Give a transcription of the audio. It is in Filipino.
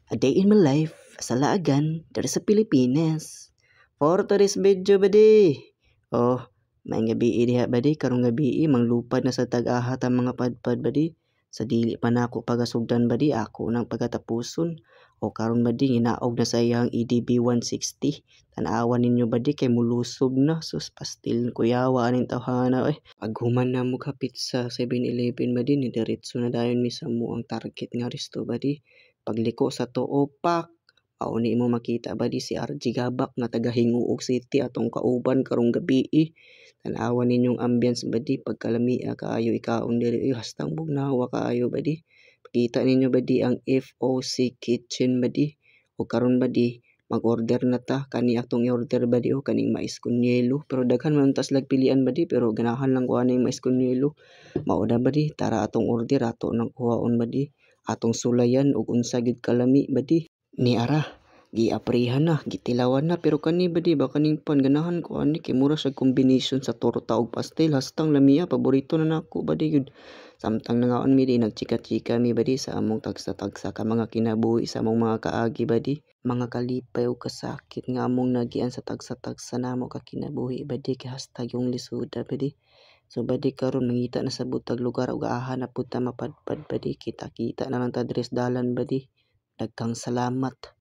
A day in my life sa Laagan, dari sa Pilipinas. For today's video badi. Oh, may gabi diha badi, karong gabi manglupad na sa tag-aha ta mga padpad badi. Sa dili pa nako pagasugdan badi, ako nang pagatapuson. O karon badi ginaog na sa iyang EDB 160. Tanawan ninyo badi kay mulusob na, sus pastil kuyawa aning tawhana Pag human na mo kapit sa 7-Eleven badi, ni diretso na dayon mi sa mo ang target nga resto badi. Pagliko sa Tuopak, ni mo makita badi si RG Gabak nga taga Hinguog City atong kauban karong gabi. Tanawan ninyong ambience badi, pagkalamia kaayo ikaon diri hastang bugnawa kaayo badi. Pakita ninyo badi ang FOC Kitchen badi. O karon badi mag-order na ta, kani atong i-order badi o kaning mais con yelo, pero daghan man tas pilian badi, pero ganahan lang ko aning mais con yelo. Mao na badi, tara atong order ato nang kuhaon badi, atong sulayan ug unsa gid kalami badi. Ni ara giaprihan na, gitilawan na, pero kani badi ba kaning pan ganahan ko ani kay mura sa combination sa torta ug pastel, hastang lamia paborito na nako badi gyud. Samtang nangaon mi di nagchika-chika mi badi sa among tagsa-tagsa ka mga kinabuhi sa among mga kaagi badi, mga kalipay ug kasakit nga among nagian sa tagsa-tagsa namo ka kinabuhi badi, kay hastag yung lisuda badi. So badi karon mangita na sa butag lugar ug aha na pud ta mapadpad badi, kita-kita na lang ta dres dalan badi. Daghang salamat.